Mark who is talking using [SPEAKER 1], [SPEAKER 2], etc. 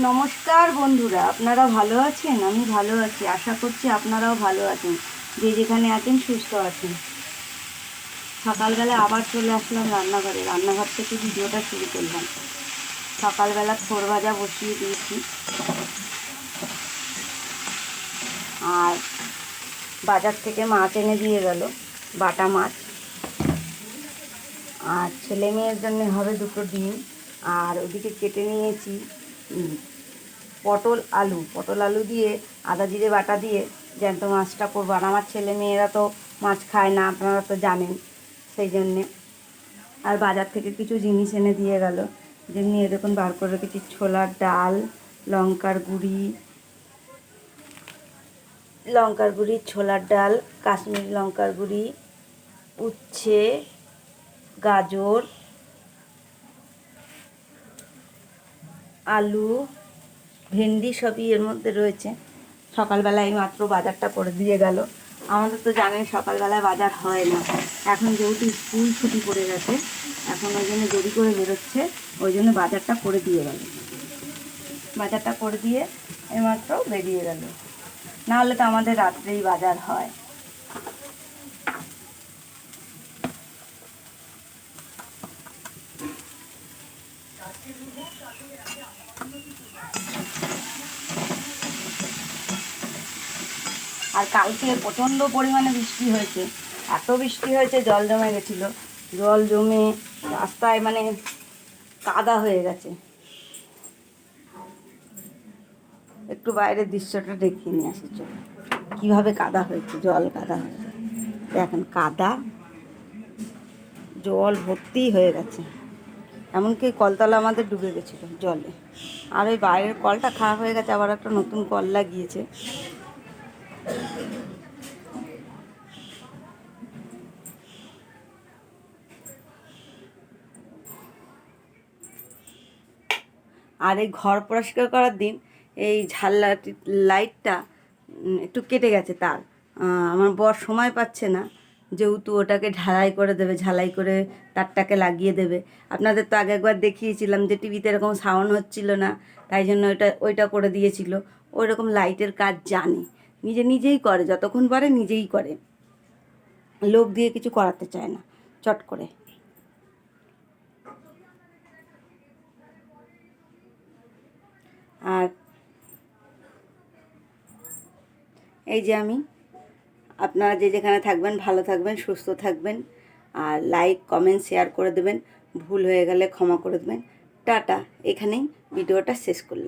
[SPEAKER 1] নমস্কার বন্ধুরা, আপনারা ভালো আছেন? আমি ভালো আছি, আশা করছি আপনারাও ভালো আছেন। যে যেখানে আছেন সুস্থ আছেন। সকালবেলা আবার চলে আসলাম রান্নাঘর থেকে ভিডিওটা শুরু করলাম। সকালবেলা থোর ভাজা বসিয়ে দিয়েছি, আর বাজার থেকে মাছ এনে দিয়ে গেল, বাটা মাছ। আর ছেলে মেয়ের জন্য হবে দুটো ডিম। আর ওদিকে কেটে নিয়েছি পটল আলু দিয়ে আদা জিরে বাটা দিয়ে জ্যান্ত মাছটা করবো। আর আমার ছেলে মেয়েরা তো মাছ খায় না, আপনারা তো জানেন, সেই জন্যে। আর বাজার থেকে কিছু জিনিস এনে দিয়ে গেল, যেমনি এরকম বার করে রেখেছি ছোলার ডাল, লঙ্কার গুঁড়ি, ছোলার ডাল, কাশ্মীরি লঙ্কার গুঁড়ি, উচ্ছে, গাজর, আলু, ভেন্ডি সবই এর মধ্যে রয়েছে। সকালবেলায় মাত্র বাজারটা করে দিয়ে গেল। আমাদের তো জানেন সকালবেলায় বাজার হয় না, এখন যেহেতু স্কুল ছুটি পড়ে গেছে, এখন ওই জন্য দেরি করে বেরোচ্ছে, ওই জন্য বাজারটা করে দিয়ে গেল। বাজারটা করে দিয়ে এইমাত্র বেরিয়ে গেল, নাহলে তো আমাদের রাত্রেই বাজার হয়। আর কালকে প্রচণ্ড পরিমাণে বৃষ্টি হয়েছে, এত বৃষ্টি হয়েছে জল জমে গেছিলো। জল জমে রাস্তায় মানে কাদা হয়ে গেছে। একটু বাইরের দৃশ্যটা দেখিয়ে নিয়ে আসি, চলো কীভাবে কাদা হয়েছে, জল কাদা হয়েছে। দেখেন কাদা, জল ভর্তি হয়ে গেছে, এমনকি কলতলা আমাদের ডুবে গেছিলো জলে। আর ওই বাইরের কলটা খারাপ হয়ে গেছে, আবার একটা নতুন কল লাগিয়েছে। আর এই ঘর পরিষ্কার করার দিন এই লাইটটা একটু কেটে গেছে তার। আমার বর সময় পাচ্ছে না, যেহেতু ওটাকে ঝালাই করে তারটাকে লাগিয়ে দেবে। আপনাদের তো আগে একবার দেখিয়েছিলাম যে টিভিতে এরকম সাউন্ড হচ্ছিল না, তাই জন্য ওইটা করে দিয়েছিল। ওই রকম লাইটের কাজ জানে, নিজেই করে, যতক্ষণ পারে নিজেই করে, লোক দিয়ে কিছু করাতে চায় না, চট করে। আর এই যে আপনারা যে যেখানে থাকবেন ভালো থাকবেন, সুস্থ থাকবেন। আর লাইক কমেন্ট শেয়ার করে দেবেন, ভুল হয়ে গেলে ক্ষমা করে দেবেন। টাটা, এখানেই ভিডিওটা শেষ করলাম।